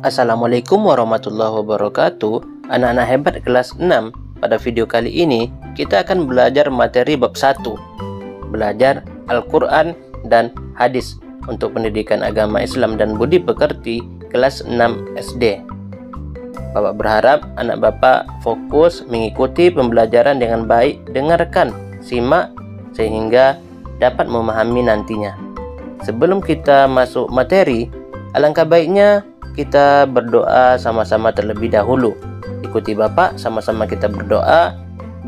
Assalamualaikum warahmatullahi wabarakatuh. Anak-anak hebat kelas 6. Pada video kali ini kita akan belajar materi bab 1, belajar Al-Quran dan hadis untuk pendidikan agama Islam dan budi pekerti kelas 6 SD. Bapak berharap anak Bapak fokus mengikuti pembelajaran dengan baik, dengarkan, simak sehingga dapat memahami nantinya. Sebelum kita masuk materi, alangkah baiknya kita berdoa sama-sama terlebih dahulu. Ikuti Bapak, sama-sama kita berdoa.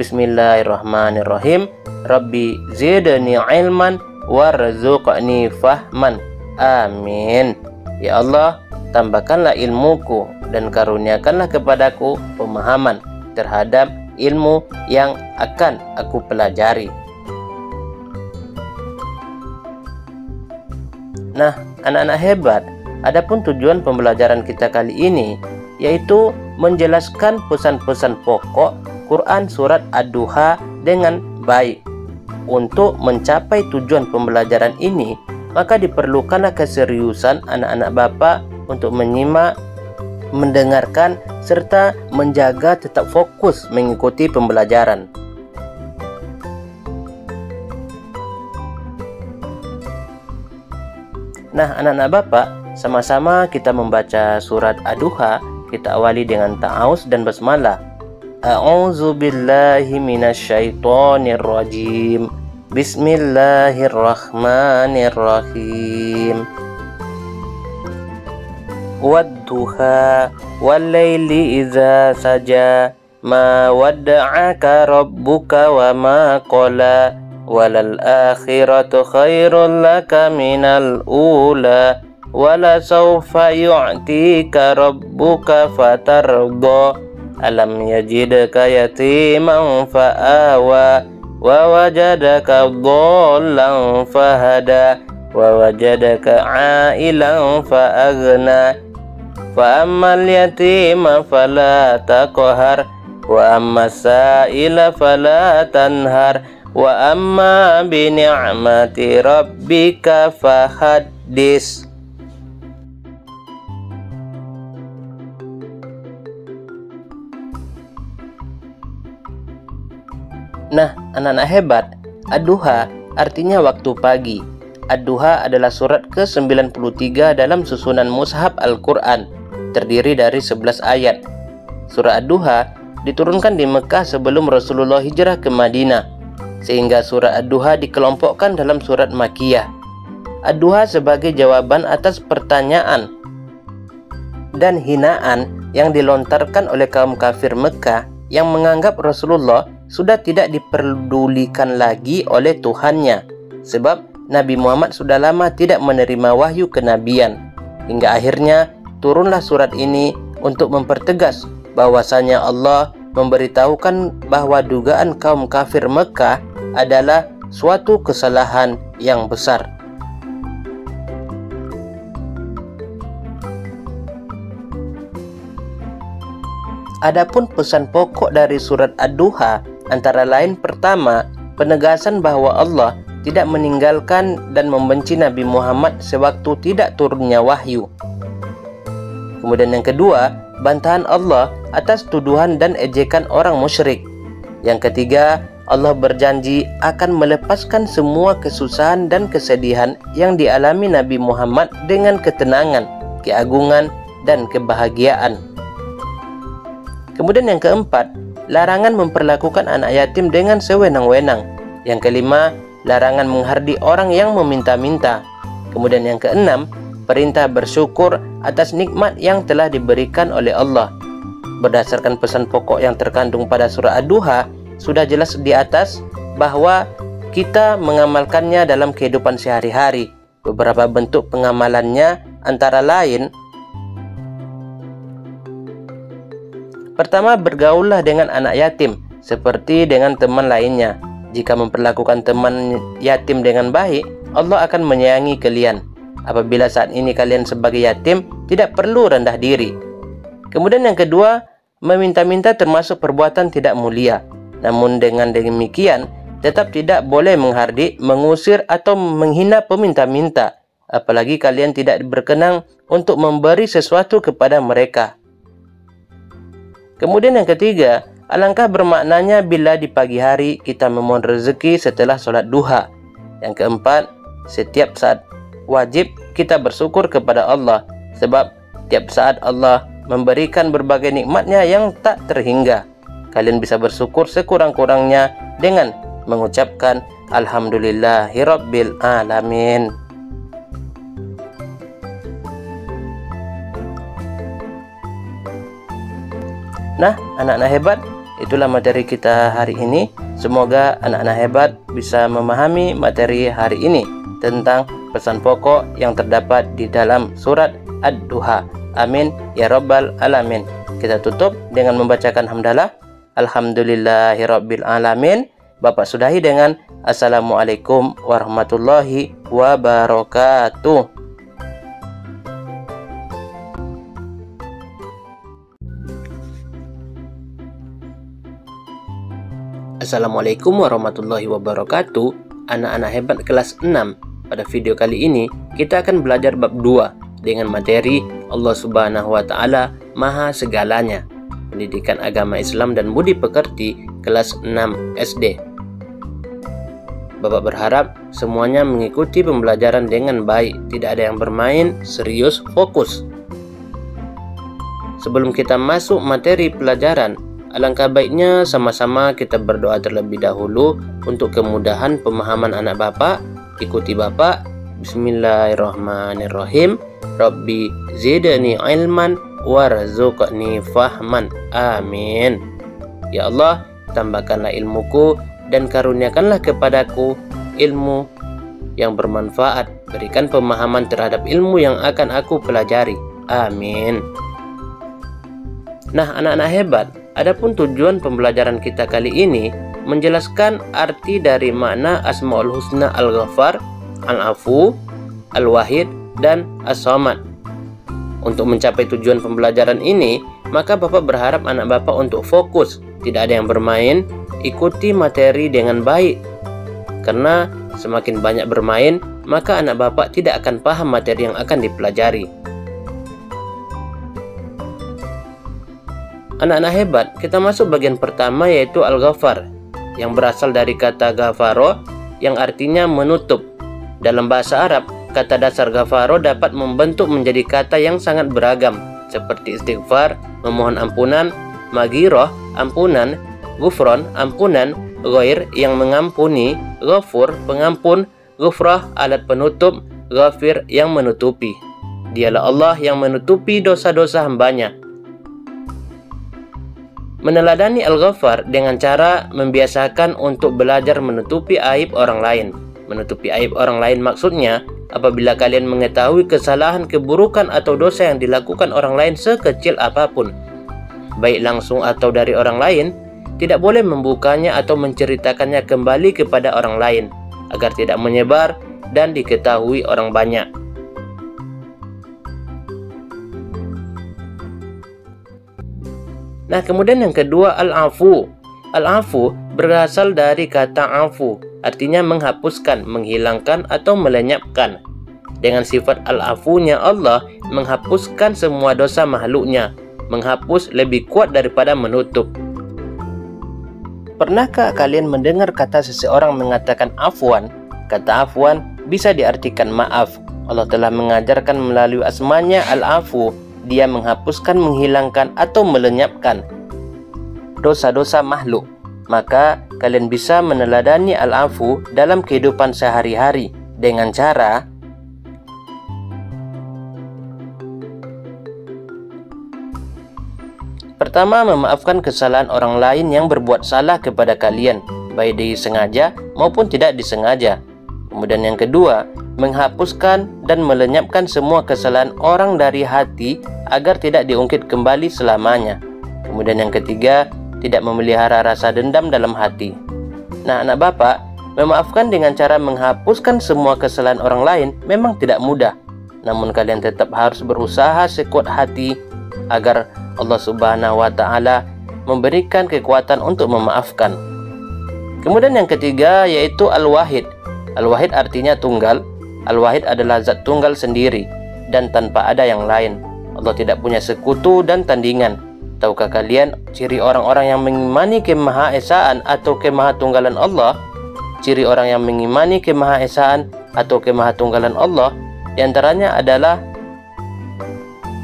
Bismillahirrahmanirrahim. Rabbi zidni ilman warzuqni fahman. Amin. Ya Allah, tambahkanlah ilmuku dan karuniakanlah kepadaku pemahaman terhadap ilmu yang akan aku pelajari. Nah, anak-anak hebat, adapun tujuan pembelajaran kita kali ini yaitu menjelaskan pesan-pesan pokok Quran surat Ad-Duha dengan baik. Untuk mencapai tujuan pembelajaran ini, maka diperlukanlah keseriusan anak-anak Bapak untuk menyimak, mendengarkan, serta menjaga tetap fokus mengikuti pembelajaran. Nah, anak-anak Bapak, sama-sama kita membaca surat Ad-Duha. Kita awali dengan ta'awuz dan basmalah. A'udzu billahi minasyaitonir rajim. Bismillahirrahmanirrahim. Wadduha wal-laili idza saja. Ma wadda'aka rabbuka wa ma qala. Walal akhiratu khairul laka minal ula. Wala sawfa yu'tika rabbuka fatarda. Alam yajidka yatiman fa'awa. Wa wajadaka dhallan fahada. Wa wajadaka 'ailan fa'aghna. Fa ammal yatima fala taqhar. Wa ammas sa'ila fala tanhar. Wa amma bi ni'mati rabbika fahaddis. Nah, anak-anak hebat, Ad-Duha artinya waktu pagi. Ad-Duha adalah surat ke-93 dalam susunan Mushaf Al-Quran, terdiri dari 11 ayat. Surah Ad-Duha diturunkan di Mekah sebelum Rasulullah hijrah ke Madinah, sehingga surah Ad-Duha dikelompokkan dalam surat Makkiyah. Ad-Duha sebagai jawaban atas pertanyaan dan hinaan yang dilontarkan oleh kaum kafir Mekah yang menganggap Rasulullah sudah tidak diperdulikan lagi oleh Tuhannya, sebab Nabi Muhammad sudah lama tidak menerima wahyu kenabian. Hingga akhirnya turunlah surat ini untuk mempertegas bahwasanya Allah memberitahukan bahwa dugaan kaum kafir Mekah adalah suatu kesalahan yang besar. Adapun pesan pokok dari surat Ad-Duha antara lain, pertama, penegasan bahwa Allah tidak meninggalkan dan membenci Nabi Muhammad sewaktu tidak turunnya wahyu. Kemudian yang kedua, bantahan Allah atas tuduhan dan ejekan orang musyrik. Yang ketiga, Allah berjanji akan melepaskan semua kesusahan dan kesedihan yang dialami Nabi Muhammad dengan ketenangan, keagungan, dan kebahagiaan. Kemudian yang keempat, larangan memperlakukan anak yatim dengan sewenang-wenang. Yang kelima, larangan menghardi orang yang meminta-minta. Kemudian yang keenam, perintah bersyukur atas nikmat yang telah diberikan oleh Allah. Berdasarkan pesan pokok yang terkandung pada surah Ad-Duha, sudah jelas di atas bahwa kita mengamalkannya dalam kehidupan sehari-hari. Beberapa bentuk pengamalannya antara lain, pertama, bergaullah dengan anak yatim seperti dengan teman lainnya. Jika memperlakukan teman yatim dengan baik, Allah akan menyayangi kalian. Apabila saat ini kalian sebagai yatim, tidak perlu rendah diri. Kemudian yang kedua, meminta-minta termasuk perbuatan tidak mulia. Namun dengan demikian, tetap tidak boleh menghardik, mengusir atau menghina peminta-minta, apalagi kalian tidak berkenan untuk memberi sesuatu kepada mereka. Kemudian yang ketiga, alangkah bermaknanya bila di pagi hari kita memohon rezeki setelah sholat duha. Yang keempat, setiap saat wajib kita bersyukur kepada Allah, sebab tiap saat Allah memberikan berbagai nikmatnya yang tak terhingga. Kalian bisa bersyukur sekurang-kurangnya dengan mengucapkan Alhamdulillahirabbil alamin. Nah, anak-anak hebat, itulah materi kita hari ini. Semoga anak-anak hebat bisa memahami materi hari ini tentang pesan pokok yang terdapat di dalam surat Ad-Duha. Amin ya rabbal alamin. Kita tutup dengan membacakan hamdalah. Alhamdulillahirabbil alamin. Bapak sudahi dengan Assalamualaikum warahmatullahi wabarakatuh. Assalamualaikum warahmatullahi wabarakatuh. Anak-anak hebat kelas 6. Pada video kali ini kita akan belajar bab 2 dengan materi Allah Subhanahu wa taala Maha Segalanya. Pendidikan Agama Islam dan Budi Pekerti kelas 6 SD. Bapak berharap semuanya mengikuti pembelajaran dengan baik, tidak ada yang bermain, serius, fokus. Sebelum kita masuk materi pelajaran, alangkah baiknya sama-sama kita berdoa terlebih dahulu untuk kemudahan pemahaman anak Bapak. Ikuti Bapak. Bismillahirrahmanirrahim. Rabbi zidni ilman warzuqni fahman. Amin. Ya Allah, tambahkanlah ilmuku dan karuniakanlah kepadaku ilmu yang bermanfaat. Berikan pemahaman terhadap ilmu yang akan aku pelajari. Amin. Nah, anak-anak hebat, adapun tujuan pembelajaran kita kali ini menjelaskan arti dari makna Asmaul Husna Al-Ghaffar, Al-Afu, Al-Wahid, dan As-Samad. Untuk mencapai tujuan pembelajaran ini, maka Bapak berharap anak Bapak untuk fokus, tidak ada yang bermain, ikuti materi dengan baik. Karena semakin banyak bermain, maka anak Bapak tidak akan paham materi yang akan dipelajari. Anak-anak hebat, kita masuk bagian pertama yaitu Al-Ghaffar, yang berasal dari kata Ghafaro yang artinya menutup. Dalam bahasa Arab, kata dasar Ghafaro dapat membentuk menjadi kata yang sangat beragam, seperti istighfar, memohon ampunan, maghirah, ampunan, ghufron, ampunan, ghair, yang mengampuni, ghafur, pengampun, ghufrah, alat penutup, ghafir, yang menutupi. Dialah Allah yang menutupi dosa-dosa hambanya. Meneladani Al-Ghaffar dengan cara membiasakan untuk belajar menutupi aib orang lain. Menutupi aib orang lain maksudnya, apabila kalian mengetahui kesalahan, keburukan atau dosa yang dilakukan orang lain sekecil apapun, baik langsung atau dari orang lain, tidak boleh membukanya atau menceritakannya kembali kepada orang lain, agar tidak menyebar dan diketahui orang banyak. Nah, kemudian yang kedua, Al-Afu. Al-Afu berasal dari kata afu, artinya menghapuskan, menghilangkan, atau melenyapkan. Dengan sifat Al-Afunya Allah menghapuskan semua dosa makhluknya. Menghapus lebih kuat daripada menutup. Pernahkah kalian mendengar kata seseorang mengatakan afwan? Kata afwan bisa diartikan maaf. Allah telah mengajarkan melalui asmanya Al-Afu. Dia menghapuskan, menghilangkan, atau melenyapkan dosa-dosa makhluk. Maka kalian bisa meneladani Al-Afu dalam kehidupan sehari-hari dengan cara pertama, memaafkan kesalahan orang lain yang berbuat salah kepada kalian, baik disengaja maupun tidak disengaja. Kemudian yang kedua, menghapuskan dan melenyapkan semua kesalahan orang dari hati agar tidak diungkit kembali selamanya. Kemudian yang ketiga, tidak memelihara rasa dendam dalam hati. Nah, anak Bapak, memaafkan dengan cara menghapuskan semua kesalahan orang lain memang tidak mudah. Namun kalian tetap harus berusaha sekuat hati agar Allah Subhanahu wa taala memberikan kekuatan untuk memaafkan. Kemudian yang ketiga yaitu Al-Wahid. Al-Wahid artinya tunggal. Al-Wahid adalah zat tunggal sendiri dan tanpa ada yang lain. Allah tidak punya sekutu dan tandingan. Tahukah kalian ciri orang-orang yang mengimani kemahaesaan atau kemahatunggalan Allah? Ciri orang yang mengimani kemahaesaan atau kemahatunggalan Allah diantaranya adalah: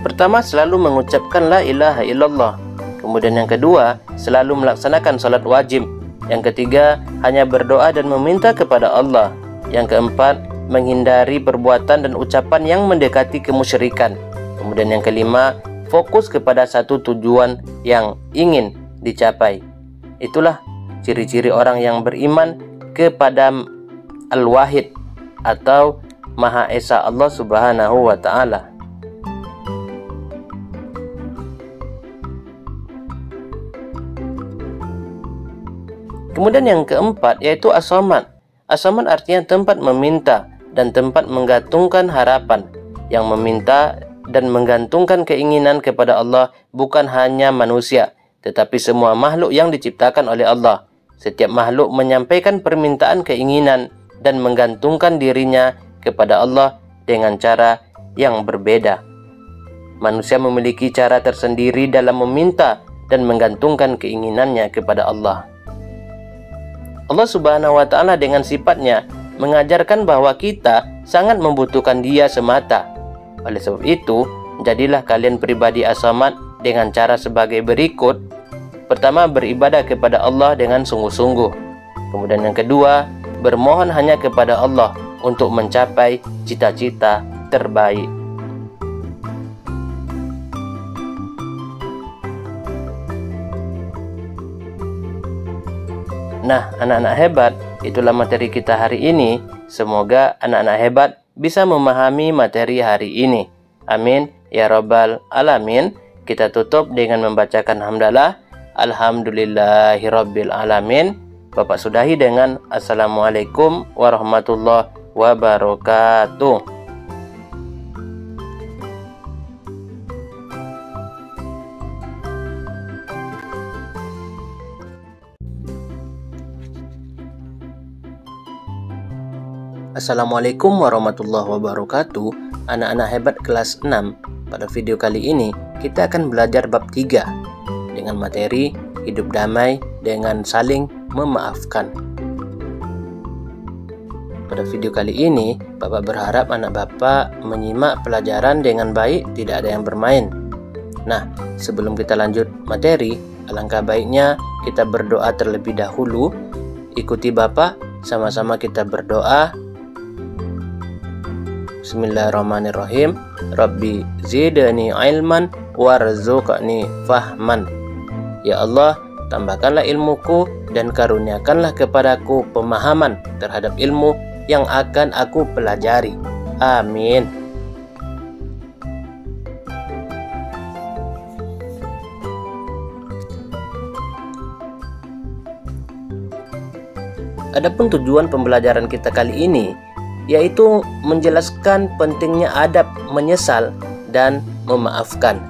pertama, selalu mengucapkan la ilaha illallah. Kemudian yang kedua, selalu melaksanakan salat wajib. Yang ketiga, hanya berdoa dan meminta kepada Allah. Yang keempat, menghindari perbuatan dan ucapan yang mendekati kemusyrikan. Kemudian yang kelima, fokus kepada satu tujuan yang ingin dicapai. Itulah ciri-ciri orang yang beriman kepada Al-Wahid atau Maha Esa Allah Subhanahu wa Ta'ala. Kemudian yang keempat yaitu As-Samad. As-Samad artinya tempat meminta dan tempat menggantungkan harapan. Yang meminta dan menggantungkan keinginan kepada Allah bukan hanya manusia, tetapi semua makhluk yang diciptakan oleh Allah. Setiap makhluk menyampaikan permintaan keinginan dan menggantungkan dirinya kepada Allah dengan cara yang berbeda. Manusia memiliki cara tersendiri dalam meminta dan menggantungkan keinginannya kepada Allah. Allah Subhanahu wa Ta'ala dengan sifatnya mengajarkan bahwa kita sangat membutuhkan Dia semata. Oleh sebab itu, jadilah kalian pribadi As-Samad dengan cara sebagai berikut. Pertama, beribadah kepada Allah dengan sungguh-sungguh. Kemudian yang kedua, bermohon hanya kepada Allah untuk mencapai cita-cita terbaik. Nah, anak-anak hebat, itulah materi kita hari ini. Semoga anak-anak hebat bisa memahami materi hari ini. Amin ya rabbal alamin. Kita tutup dengan membacakan hamdalah. Alhamdulillahirabbil alamin. Bapak sudahi dengan Assalamualaikum warahmatullahi wabarakatuh. Assalamualaikum warahmatullahi wabarakatuh. Anak-anak hebat kelas 6. Pada video kali ini kita akan belajar bab 3 dengan materi hidup damai dengan saling memaafkan. Pada video kali ini Bapak berharap anak Bapak menyimak pelajaran dengan baik, tidak ada yang bermain. Nah, sebelum kita lanjut materi, alangkah baiknya kita berdoa terlebih dahulu. Ikuti Bapak, sama-sama kita berdoa. Bismillahirrahmanirrahim. Rabbi zidni ilman warzuqni fahman. Ya Allah, tambahkanlah ilmuku dan karuniakanlah kepadaku pemahaman terhadap ilmu yang akan aku pelajari. Amin. Adapun tujuan pembelajaran kita kali ini yaitu menjelaskan pentingnya adab menyesal dan memaafkan.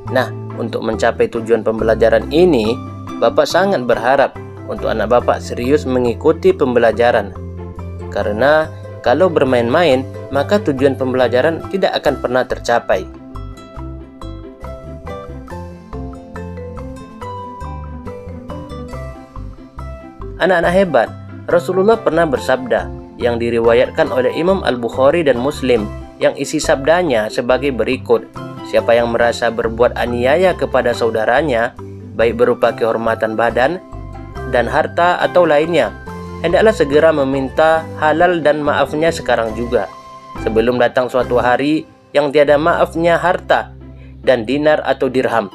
Nah, untuk mencapai tujuan pembelajaran ini, Bapak sangat berharap untuk anak Bapak serius mengikuti pembelajaran. Karena kalau bermain-main, maka tujuan pembelajaran tidak akan pernah tercapai. Anak-anak hebat, Rasulullah pernah bersabda yang diriwayatkan oleh Imam Al-Bukhari dan Muslim, yang isi sabdanya sebagai berikut: siapa yang merasa berbuat aniaya kepada saudaranya, baik berupa kehormatan badan dan harta atau lainnya, hendaklah segera meminta halal dan maafnya sekarang juga, sebelum datang suatu hari yang tiada maafnya harta dan dinar atau dirham.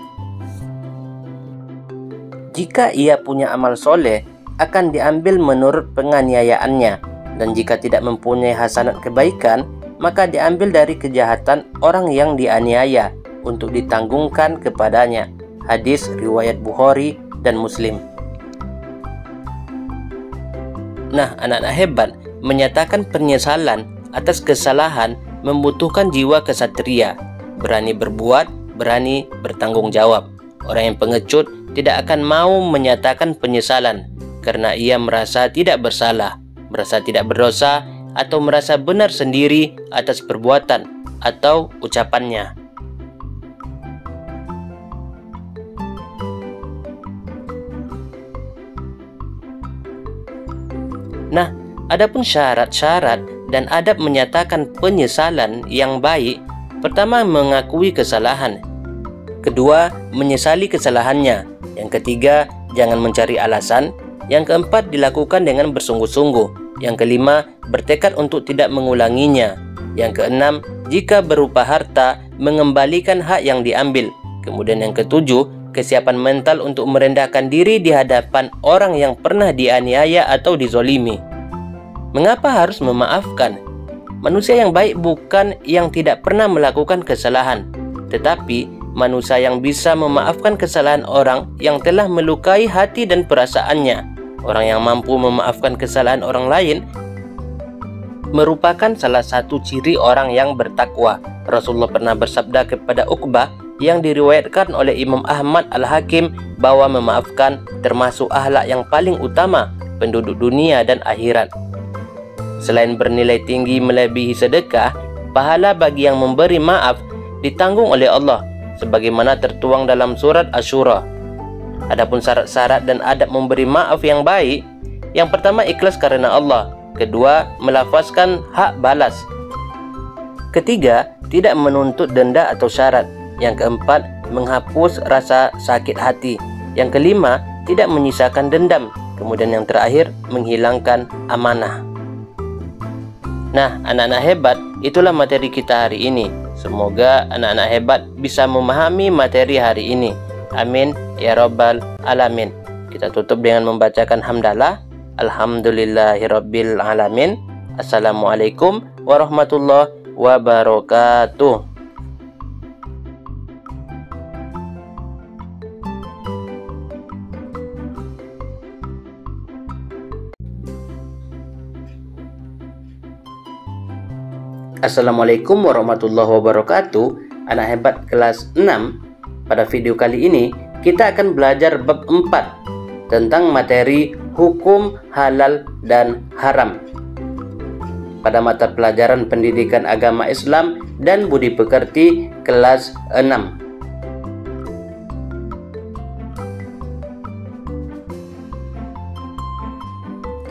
Jika ia punya amal soleh, akan diambil menurut penganiayaannya, dan jika tidak mempunyai hasanat kebaikan, maka diambil dari kejahatan orang yang dianiaya untuk ditanggungkan kepadanya. Hadis riwayat Bukhari dan Muslim. Nah, anak-anak hebat, menyatakan penyesalan atas kesalahan membutuhkan jiwa kesatria, berani berbuat, berani bertanggung jawab. Orang yang pengecut tidak akan mau menyatakan penyesalan, karena ia merasa tidak bersalah, merasa tidak berdosa, atau merasa benar sendiri atas perbuatan atau ucapannya. Nah, adapun syarat-syarat dan adab menyatakan penyesalan yang baik, pertama mengakui kesalahan, kedua menyesali kesalahannya, yang ketiga jangan mencari alasan, yang keempat dilakukan dengan bersungguh-sungguh, yang kelima bertekad untuk tidak mengulanginya, yang keenam jika berupa harta mengembalikan hak yang diambil, kemudian yang ketujuh kesiapan mental untuk merendahkan diri di hadapan orang yang pernah dianiaya atau dizolimi. Mengapa harus memaafkan? Manusia yang baik bukan yang tidak pernah melakukan kesalahan, tetapi manusia yang bisa memaafkan kesalahan orang yang telah melukai hati dan perasaannya. Orang yang mampu memaafkan kesalahan orang lain merupakan salah satu ciri orang yang bertakwa. Rasulullah pernah bersabda kepada Uqbah yang diriwayatkan oleh Imam Ahmad Al-Hakim bahwa memaafkan termasuk akhlak yang paling utama penduduk dunia dan akhirat. Selain bernilai tinggi melebihi sedekah, pahala bagi yang memberi maaf ditanggung oleh Allah sebagaimana tertuang dalam surat Asy-Syura. Adapun syarat-syarat dan adab memberi maaf yang baik, yang pertama ikhlas karena Allah, kedua melafazkan hak balas, ketiga tidak menuntut denda atau syarat, yang keempat menghapus rasa sakit hati, yang kelima tidak menyisakan dendam, kemudian yang terakhir menghilangkan amanah. Nah, anak-anak hebat, itulah materi kita hari ini. Semoga anak-anak hebat bisa memahami materi hari ini. Amin ya rabbal alamin. Kita tutup dengan membacakan hamdalah. Alhamdulillahirabbil alamin. Assalamualaikum warahmatullahi wabarakatuh. Assalamualaikum warahmatullahi wabarakatuh. Anak hebat kelas 6. Pada video kali ini kita akan belajar bab 4 tentang materi hukum halal dan haram pada mata pelajaran pendidikan agama Islam dan budi pekerti kelas 6.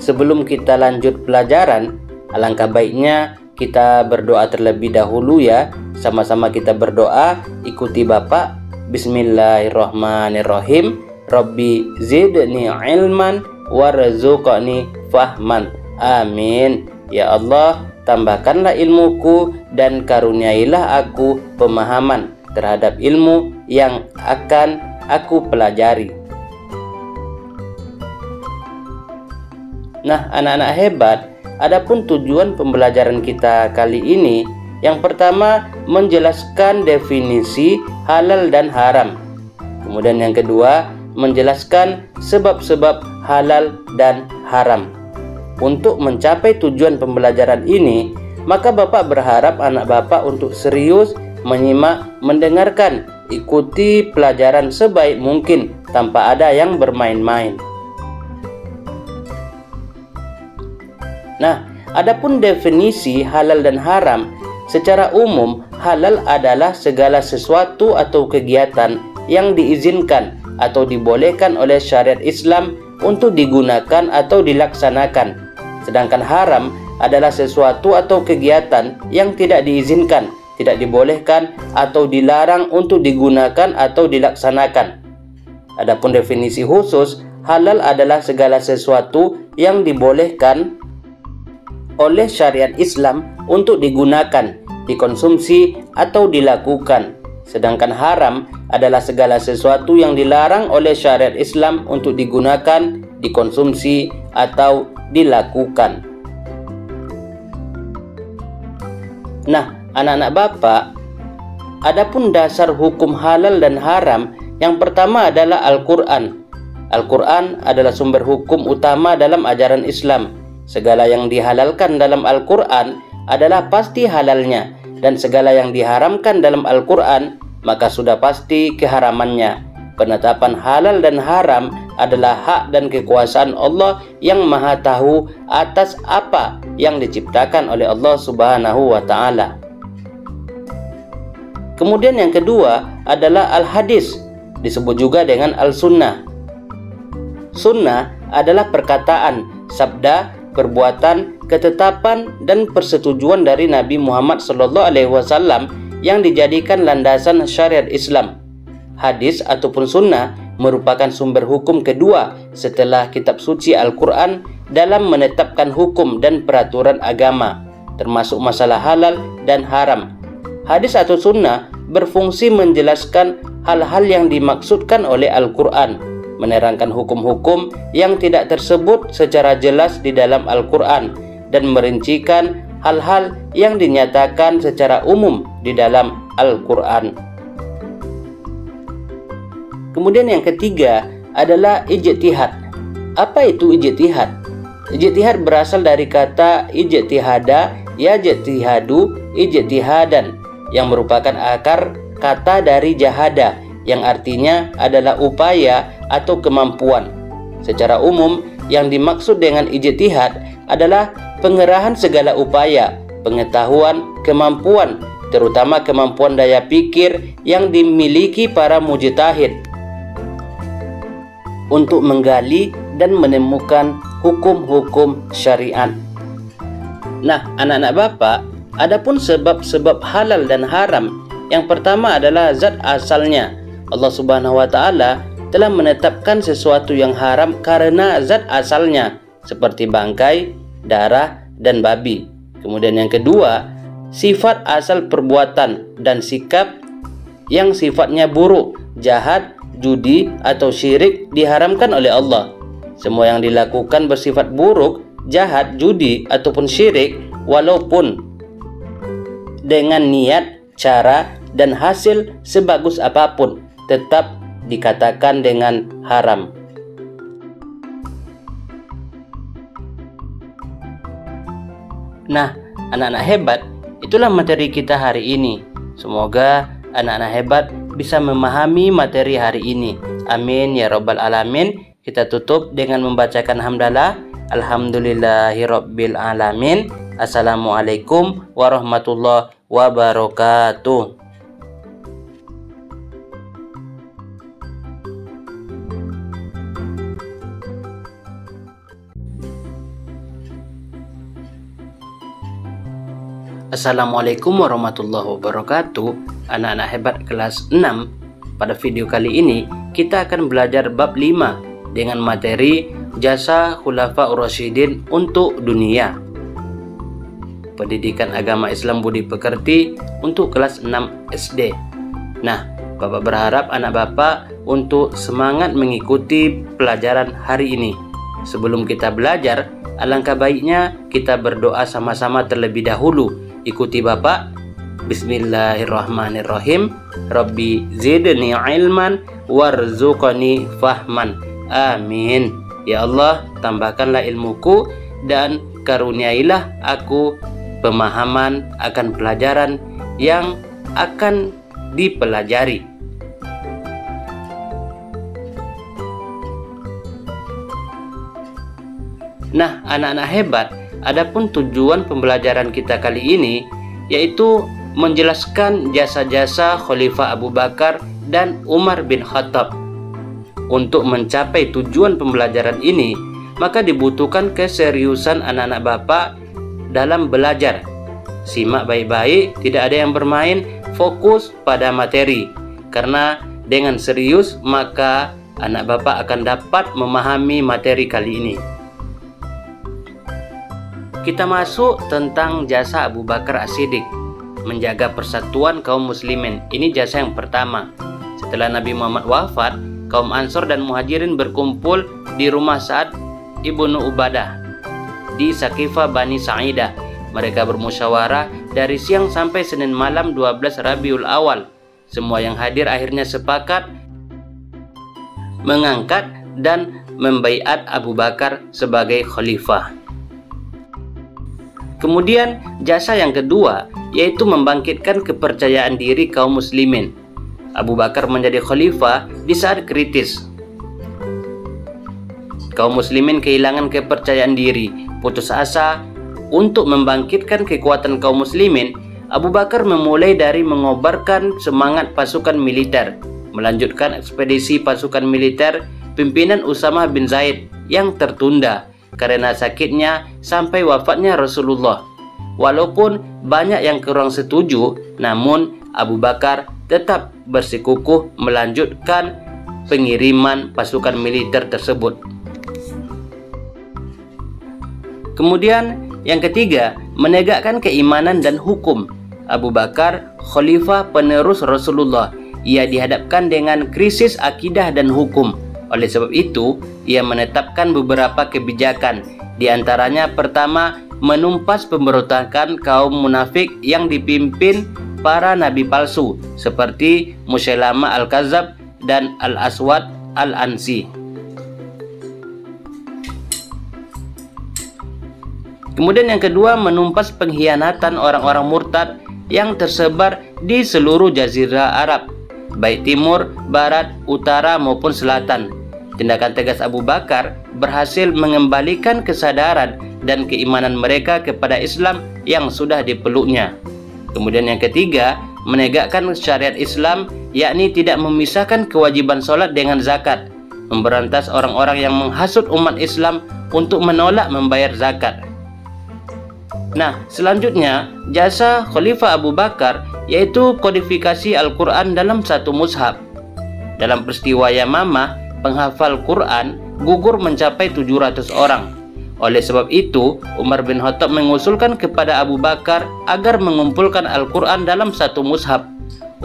Sebelum kita lanjut pelajaran, alangkah baiknya kita berdoa terlebih dahulu ya. Sama-sama kita berdoa, ikuti Bapak. Bismillahirrahmanirrahim. Rabbi zidni ilman warzuqni fahman. Amin. Ya Allah, tambahkanlah ilmuku dan karuniailah aku pemahaman terhadap ilmu yang akan aku pelajari. Nah, anak-anak hebat, adapun tujuan pembelajaran kita kali ini, yang pertama menjelaskan definisi halal dan haram. Kemudian yang kedua menjelaskan sebab-sebab halal dan haram. Untuk mencapai tujuan pembelajaran ini, maka Bapak berharap anak Bapak untuk serius menyimak, mendengarkan, ikuti pelajaran sebaik mungkin tanpa ada yang bermain-main. Nah, adapun definisi halal dan haram, secara umum halal adalah segala sesuatu atau kegiatan yang diizinkan atau dibolehkan oleh syariat Islam untuk digunakan atau dilaksanakan. Sedangkan haram adalah sesuatu atau kegiatan yang tidak diizinkan, tidak dibolehkan atau dilarang untuk digunakan atau dilaksanakan. Adapun definisi khusus, halal adalah segala sesuatu yang dibolehkan oleh syariat Islam untuk digunakan, dikonsumsi atau dilakukan. Sedangkan haram adalah segala sesuatu yang dilarang oleh syariat Islam untuk digunakan, dikonsumsi atau dilakukan. Nah, anak-anak Bapak, adapun dasar hukum halal dan haram, yang pertama adalah Al-Quran. Al-Quran adalah sumber hukum utama dalam ajaran Islam. Segala yang dihalalkan dalam Al-Quran adalah pasti halalnya, dan segala yang diharamkan dalam Al-Quran maka sudah pasti keharamannya. Penetapan halal dan haram adalah hak dan kekuasaan Allah yang Maha Tahu atas apa yang diciptakan oleh Allah Subhanahu wa Ta'ala. Kemudian yang kedua adalah al-hadis, disebut juga dengan al-sunnah. Sunnah adalah perkataan, sabda, perbuatan, ketetapan, dan persetujuan dari Nabi Muhammad SAW yang dijadikan landasan syariat Islam. Hadis ataupun sunnah merupakan sumber hukum kedua setelah kitab suci Al-Quran dalam menetapkan hukum dan peraturan agama, termasuk masalah halal dan haram. Hadis atau sunnah berfungsi menjelaskan hal-hal yang dimaksudkan oleh Al-Quran, menerangkan hukum-hukum yang tidak tersebut secara jelas di dalam Al-Quran, dan merincikan hal-hal yang dinyatakan secara umum di dalam Al-Quran. Kemudian yang ketiga adalah ijtihad. Apa itu ijtihad? Ijtihad berasal dari kata ijtihada, yajtihadu, ijtihadan, yang merupakan akar kata dari jahada, yang artinya adalah upaya atau kemampuan. Secara umum, yang dimaksud dengan ijtihad adalah pengerahan segala upaya, pengetahuan, kemampuan, terutama kemampuan daya pikir yang dimiliki para mujtahid untuk menggali dan menemukan hukum-hukum syariat. Nah, anak-anak Bapak, adapun sebab-sebab halal dan haram, yang pertama adalah zat asalnya. Allah Subhanahu wa Ta'ala telah menetapkan sesuatu yang haram karena zat asalnya, seperti bangkai, darah, dan babi. Kemudian yang kedua, sifat asal perbuatan dan sikap yang sifatnya buruk, jahat, judi, atau syirik diharamkan oleh Allah. Semua yang dilakukan bersifat buruk, jahat, judi, ataupun syirik, walaupun dengan niat, cara, dan hasil sebagus apapun, tetap dikatakan dengan haram. Nah, anak-anak hebat, itulah materi kita hari ini. Semoga anak-anak hebat bisa memahami materi hari ini. Amin ya rabbal alamin. Kita tutup dengan membacakan hamdalah. Alhamdulillahirabbil alamin. Assalamualaikum warahmatullahi wabarakatuh. Assalamualaikum warahmatullahi wabarakatuh. Anak-anak hebat kelas 6. Pada video kali ini kita akan belajar bab 5 dengan materi jasa Khulafaur Rasyidin untuk dunia. Pendidikan agama Islam budi pekerti untuk kelas 6 SD. Nah, Bapak berharap anak Bapak untuk semangat mengikuti pelajaran hari ini. Sebelum kita belajar, alangkah baiknya kita berdoa sama-sama terlebih dahulu. Ikuti Bapak. Bismillahirrahmanirrahim. Rabbi zidni ilman warzuqni fahman. Amin. Ya Allah, tambahkanlah ilmuku dan karuniailah aku pemahaman akan pelajaran yang akan dipelajari. Nah, anak-anak hebat, adapun tujuan pembelajaran kita kali ini yaitu menjelaskan jasa-jasa Khalifah Abu Bakar dan Umar bin Khattab. Untuk mencapai tujuan pembelajaran ini, maka dibutuhkan keseriusan anak-anak Bapak dalam belajar. Simak baik-baik, tidak ada yang bermain, fokus pada materi. Karena dengan serius, maka anak Bapak akan dapat memahami materi kali ini. Kita masuk tentang jasa Abu Bakar As-Siddiq, menjaga persatuan kaum muslimin. Ini jasa yang pertama. Setelah Nabi Muhammad wafat, kaum Ansor dan Muhajirin berkumpul di rumah Sa'ad ibnu Ubadah di Saqifah Bani Sa'idah. Mereka bermusyawarah dari siang sampai Senin malam 12 Rabiul Awal. Semua yang hadir akhirnya sepakat mengangkat dan membaiat Abu Bakar sebagai khalifah. Kemudian jasa yang kedua yaitu membangkitkan kepercayaan diri kaum muslimin. Abu Bakar menjadi khalifah di saat kritis. kaum muslimin kehilangan kepercayaan diri, putus asa. Untuk membangkitkan kekuatan kaum muslimin, Abu Bakar memulai dari mengobarkan semangat pasukan militer, melanjutkan ekspedisi pasukan militer pimpinan Usamah bin Zaid yang tertunda karena sakitnya sampai wafatnya Rasulullah. Walaupun banyak yang kurang setuju, namun Abu Bakar tetap bersikukuh melanjutkan pengiriman pasukan militer tersebut. Kemudian yang ketiga, menegakkan keimanan dan hukum. Abu Bakar, khalifah penerus Rasulullah. Ia dihadapkan dengan krisis akidah dan hukum. Oleh sebab itu, ia menetapkan beberapa kebijakan. Di antaranya pertama, menumpas pemberontakan kaum munafik yang dipimpin para nabi palsu seperti Musailamah Al-Kadzab dan Al-Aswad Al-Ansi. Kemudian yang kedua, menumpas pengkhianatan orang-orang murtad yang tersebar di seluruh jazirah Arab, baik timur, barat, utara maupun selatan. Tindakan tegas Abu Bakar berhasil mengembalikan kesadaran dan keimanan mereka kepada Islam yang sudah dipeluknya. Kemudian yang ketiga, menegakkan syariat Islam, yakni tidak memisahkan kewajiban solat dengan zakat, memberantas orang-orang yang menghasut umat Islam untuk menolak membayar zakat. Nah, selanjutnya jasa Khalifah Abu Bakar yaitu kodifikasi Al-Quran dalam satu mushaf. Dalam peristiwa Yamamah, penghafal Quran gugur mencapai 700 orang. Oleh sebab itu, Umar bin Khattab mengusulkan kepada Abu Bakar agar mengumpulkan Al-Quran dalam satu mushaf.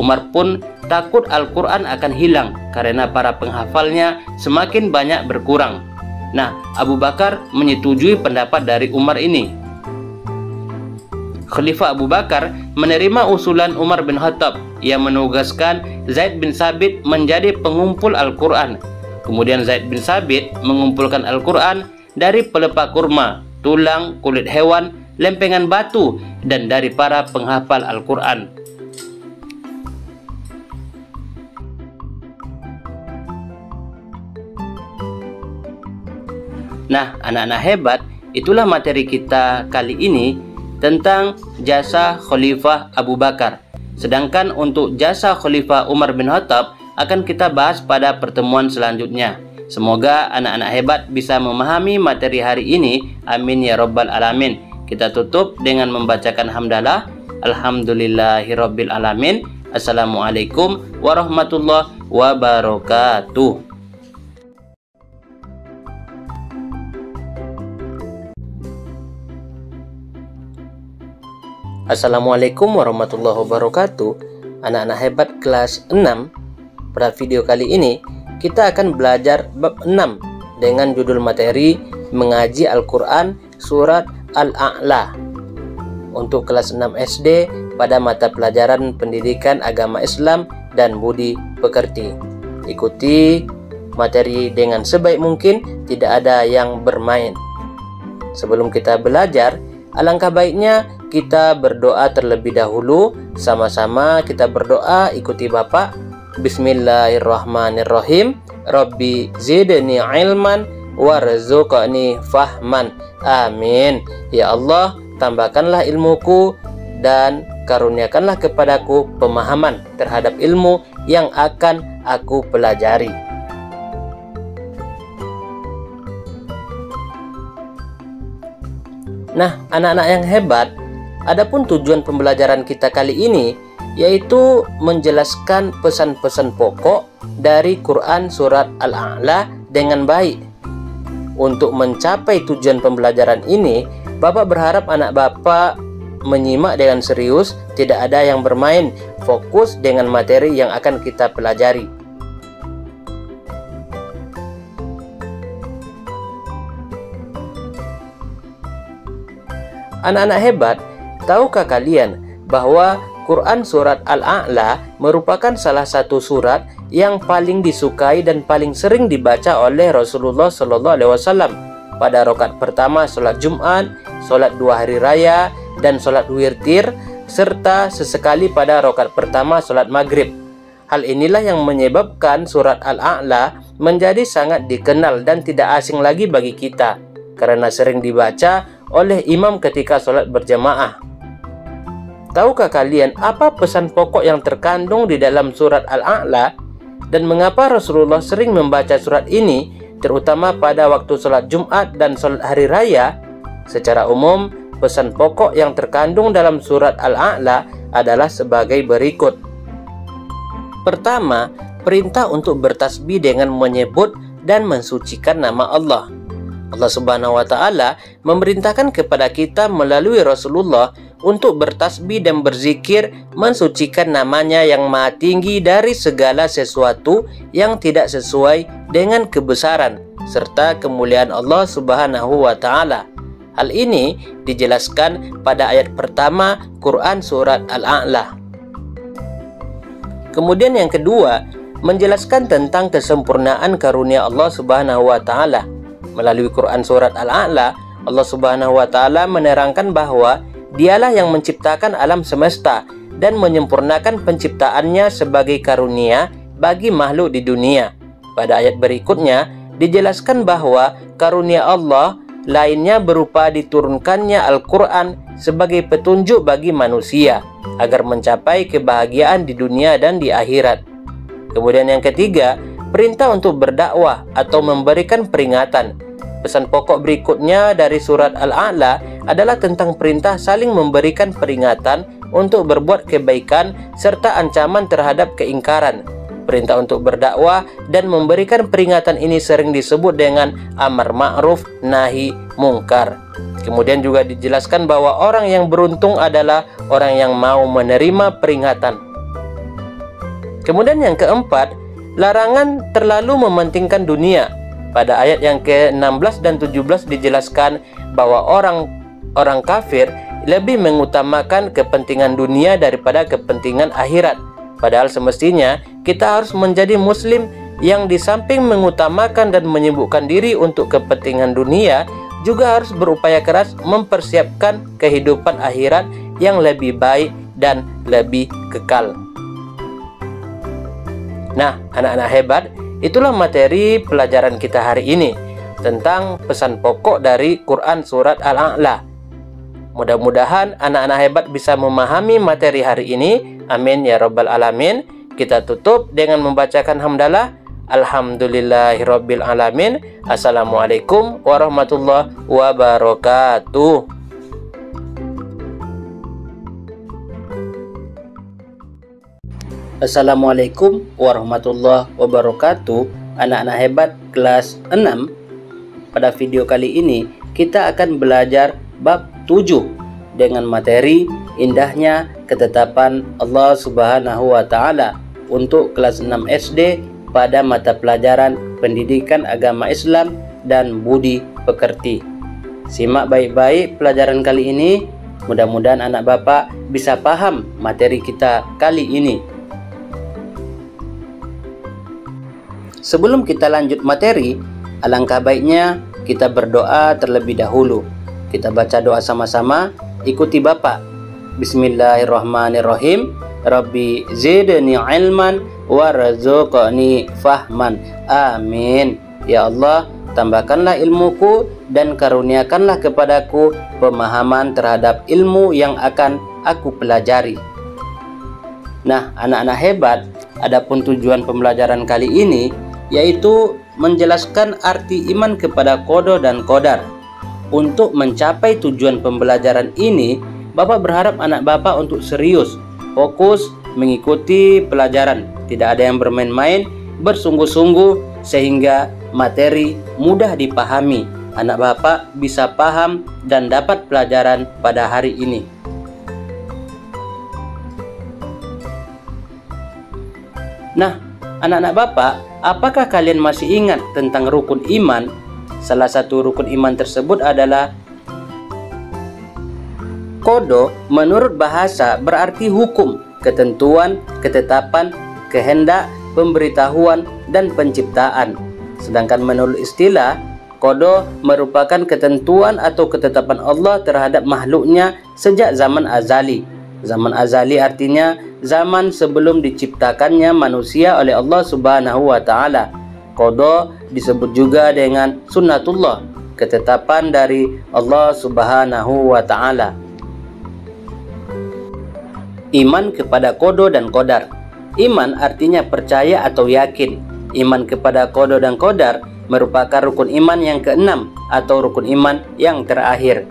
Umar pun takut Al-Quran akan hilang karena para penghafalnya semakin banyak berkurang. Nah, Abu Bakar menyetujui pendapat dari Umar ini. Khalifah Abu Bakar menerima usulan Umar bin Khattab. Ia menugaskan Zaid bin Sabit menjadi pengumpul Al-Quran. Kemudian Zaid bin Sabit mengumpulkan Al-Quran dari pelepah kurma, tulang, kulit hewan, lempengan batu, dan dari para penghafal Al-Quran. Nah, anak-anak hebat, itulah materi kita kali ini tentang jasa Khalifah Abu Bakar. Sedangkan untuk jasa Khalifah Umar bin Khattab akan kita bahas pada pertemuan selanjutnya. Semoga anak-anak hebat bisa memahami materi hari ini. Amin ya rabbal alamin. Kita tutup dengan membacakan hamdalah. Alhamdulillahirabbil alamin. Assalamualaikum warahmatullahi wabarakatuh. Assalamualaikum warahmatullahi wabarakatuh. Anak-anak hebat kelas 6. Pada video kali ini kita akan belajar bab 6 dengan judul materi mengaji Al-Quran surat Al-A'la untuk kelas 6 SD pada mata pelajaran pendidikan agama Islam dan budi pekerti. Ikuti materi dengan sebaik mungkin, tidak ada yang bermain. Sebelum kita belajar, alangkah baiknya kita berdoa terlebih dahulu. Sama-sama kita berdoa, ikuti Bapak. Bismillahirrahmanirrahim. Rabbi zidni ilman warzuqni fahman. Amin. Ya Allah, tambahkanlah ilmuku dan karuniakanlah kepadaku pemahaman terhadap ilmu yang akan aku pelajari. Nah, anak-anak yang hebat, adapun tujuan pembelajaran kita kali ini yaitu menjelaskan pesan-pesan pokok dari Quran surat Al-A'la dengan baik. Untuk mencapai tujuan pembelajaran ini, Bapak berharap anak Bapak menyimak dengan serius, tidak ada yang bermain, fokus dengan materi yang akan kita pelajari. Anak-anak hebat, tahukah kalian bahwa Quran surat Al-A'la merupakan salah satu surat yang paling disukai dan paling sering dibaca oleh Rasulullah SAW pada rakaat pertama sholat Jumat, sholat 2 hari raya, dan sholat witir, serta sesekali pada rakaat pertama sholat maghrib. Hal inilah yang menyebabkan surat Al-A'la menjadi sangat dikenal dan tidak asing lagi bagi kita, karena sering dibaca oleh imam ketika sholat berjamaah. Tahukah kalian apa pesan pokok yang terkandung di dalam surat Al-A'la? Dan mengapa Rasulullah sering membaca surat ini, terutama pada waktu sholat Jumat dan sholat hari raya? Secara umum, pesan pokok yang terkandung dalam surat Al-A'la adalah sebagai berikut. Pertama, perintah untuk bertasbih dengan menyebut dan mensucikan nama Allah. Allah Subhanahu wa Ta'ala memerintahkan kepada kita melalui Rasulullah untuk bertasbih dan berzikir mensucikan namanya yang maha tinggi dari segala sesuatu yang tidak sesuai dengan kebesaran serta kemuliaan Allah Subhanahu wa Ta'ala. Hal ini dijelaskan pada ayat pertama Quran surat Al-A'la. Kemudian yang kedua, menjelaskan tentang kesempurnaan karunia Allah Subhanahu wa Ta'ala. Melalui Quran surat Al-A'la, Allah Subhanahu wa Ta'ala menerangkan bahwa Dialah yang menciptakan alam semesta dan menyempurnakan penciptaannya sebagai karunia bagi makhluk di dunia. Pada ayat berikutnya dijelaskan bahwa karunia Allah lainnya berupa diturunkannya Al-Quran sebagai petunjuk bagi manusia agar mencapai kebahagiaan di dunia dan di akhirat. Kemudian yang ketiga, perintah untuk berdakwah atau memberikan peringatan. Pesan pokok berikutnya dari surat Al-A'la adalah tentang perintah saling memberikan peringatan untuk berbuat kebaikan serta ancaman terhadap keingkaran. Perintah untuk berdakwah dan memberikan peringatan ini sering disebut dengan amar ma'ruf nahi mungkar. Kemudian juga dijelaskan bahwa orang yang beruntung adalah orang yang mau menerima peringatan. Kemudian yang keempat, larangan terlalu mementingkan dunia. Pada ayat yang ke-16 dan 17 dijelaskan bahwa orang kafir lebih mengutamakan kepentingan dunia daripada kepentingan akhirat. Padahal semestinya kita harus menjadi muslim yang di samping mengutamakan dan menyibukkan diri untuk kepentingan dunia, juga harus berupaya keras mempersiapkan kehidupan akhirat yang lebih baik dan lebih kekal. Nah, anak-anak hebat, itulah materi pelajaran kita hari ini tentang pesan pokok dari Quran surat Al-A'la. Mudah-mudahan anak-anak hebat bisa memahami materi hari ini. Amin ya rabbal alamin. Kita tutup dengan membacakan hamdalah. Alhamdulillahirabbil alamin. Assalamualaikum warahmatullahi wabarakatuh. Assalamualaikum warahmatullahi wabarakatuh. Anak-anak hebat kelas 6. Pada video kali ini kita akan belajar bab 7 dengan materi indahnya ketetapan Allah Subhanahu wa Ta'ala untuk kelas 6 SD pada mata pelajaran Pendidikan Agama Islam dan Budi Pekerti. Simak baik-baik pelajaran kali ini. Mudah-mudahan anak bapak bisa paham materi kita kali ini. Sebelum kita lanjut materi, alangkah baiknya kita berdoa terlebih dahulu. Kita baca doa sama-sama, ikuti Bapak. Bismillahirrahmanirrahim. Rabbi zidni ilman warzuqni fahman. Amin. Ya Allah, tambahkanlah ilmuku dan karuniakanlah kepadaku pemahaman terhadap ilmu yang akan aku pelajari. Nah, anak-anak hebat, adapun tujuan pembelajaran kali ini yaitu menjelaskan arti iman kepada qada dan qadar. Untuk mencapai tujuan pembelajaran ini, Bapak berharap anak Bapak untuk serius, fokus mengikuti pelajaran, tidak ada yang bermain-main, bersungguh-sungguh sehingga materi mudah dipahami. Anak Bapak bisa paham dan dapat pelajaran pada hari ini. Nah, anak-anak Bapak, apakah kalian masih ingat tentang rukun iman? Salah satu rukun iman tersebut adalah qada. Menurut bahasa berarti hukum, ketentuan, ketetapan, kehendak, pemberitahuan, dan penciptaan. Sedangkan menurut istilah, qada merupakan ketentuan atau ketetapan Allah terhadap makhluknya sejak zaman azali. Zaman azali artinya zaman sebelum diciptakannya manusia oleh Allah Subhanahu wa taala. Qada disebut juga dengan sunnatullah, ketetapan dari Allah Subhanahu wa taala. Iman kepada qada dan qadar. Iman artinya percaya atau yakin. Iman kepada qada dan qadar merupakan rukun iman yang keenam atau rukun iman yang terakhir.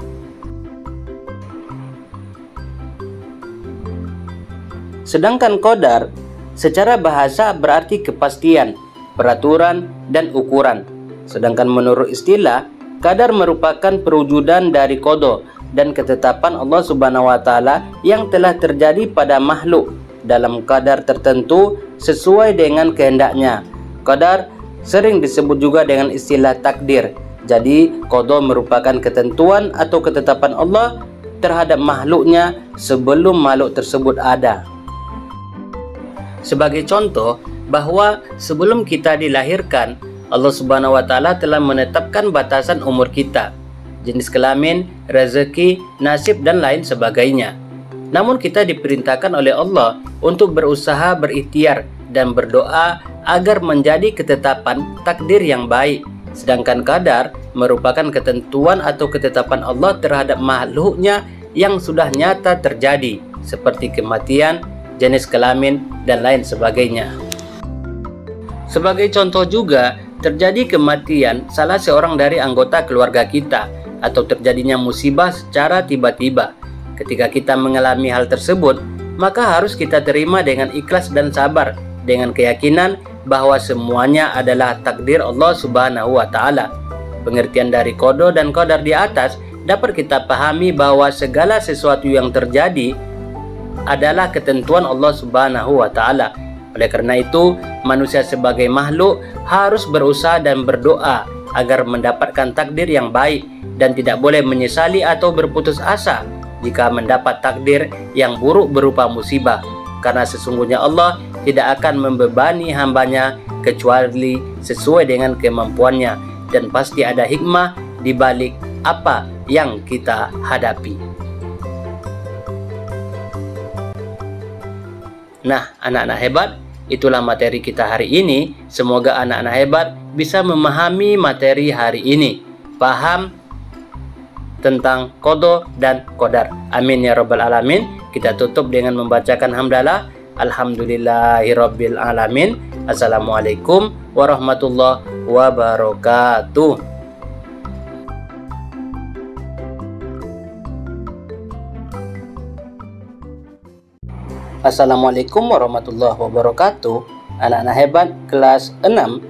Sedangkan qadar secara bahasa berarti kepastian, peraturan, dan ukuran. Sedangkan menurut istilah, qadar merupakan perwujudan dari qada dan ketetapan Allah Subhanahu wa taala yang telah terjadi pada makhluk dalam qadar tertentu sesuai dengan kehendaknya. Qadar sering disebut juga dengan istilah takdir. Jadi, qada merupakan ketentuan atau ketetapan Allah terhadap makhluknya sebelum makhluk tersebut ada. Sebagai contoh, bahwa sebelum kita dilahirkan, Allah Subhanahu wa taala telah menetapkan batasan umur kita, jenis kelamin, rezeki, nasib, dan lain sebagainya. Namun kita diperintahkan oleh Allah untuk berusaha berikhtiar dan berdoa agar menjadi ketetapan takdir yang baik. Sedangkan qadar merupakan ketentuan atau ketetapan Allah terhadap makhluknya yang sudah nyata terjadi, seperti kematian, jenis kelamin, dan lain sebagainya. Sebagai contoh juga, terjadi kematian salah seorang dari anggota keluarga kita atau terjadinya musibah secara tiba-tiba. Ketika kita mengalami hal tersebut, maka harus kita terima dengan ikhlas dan sabar, dengan keyakinan bahwa semuanya adalah takdir Allah Subhanahu wa taala. Pengertian dari qada dan qadar di atas dapat kita pahami bahwa segala sesuatu yang terjadi adalah ketentuan Allah Subhanahu wa taala. Oleh karena itu, manusia sebagai makhluk harus berusaha dan berdoa agar mendapatkan takdir yang baik dan tidak boleh menyesali atau berputus asa jika mendapat takdir yang buruk berupa musibah, karena sesungguhnya Allah tidak akan membebani hambanya kecuali sesuai dengan kemampuannya, dan pasti ada hikmah di balik apa yang kita hadapi. Nah, anak-anak hebat, itulah materi kita hari ini. Semoga anak-anak hebat bisa memahami materi hari ini, paham tentang qada dan qadar. Amin ya rabbal alamin. Kita tutup dengan membacakan hamdalah. Alhamdulillahirabbil alamin. Assalamualaikum warahmatullahi wabarakatuh. Assalamualaikum warahmatullahi wabarakatuh. Anak-anak hebat kelas 6.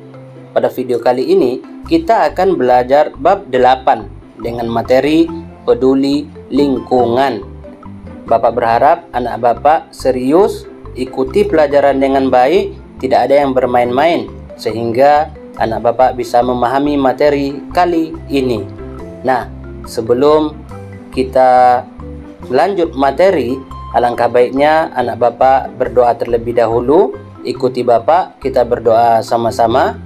Pada video kali ini kita akan belajar bab 8 dengan materi peduli lingkungan. Bapak berharap anak Bapak serius ikuti pelajaran dengan baik, tidak ada yang bermain-main, sehingga anak Bapak bisa memahami materi kali ini. Nah, sebelum kita lanjut materi, alangkah baiknya anak Bapak berdoa terlebih dahulu. Ikuti Bapak, kita berdoa sama-sama.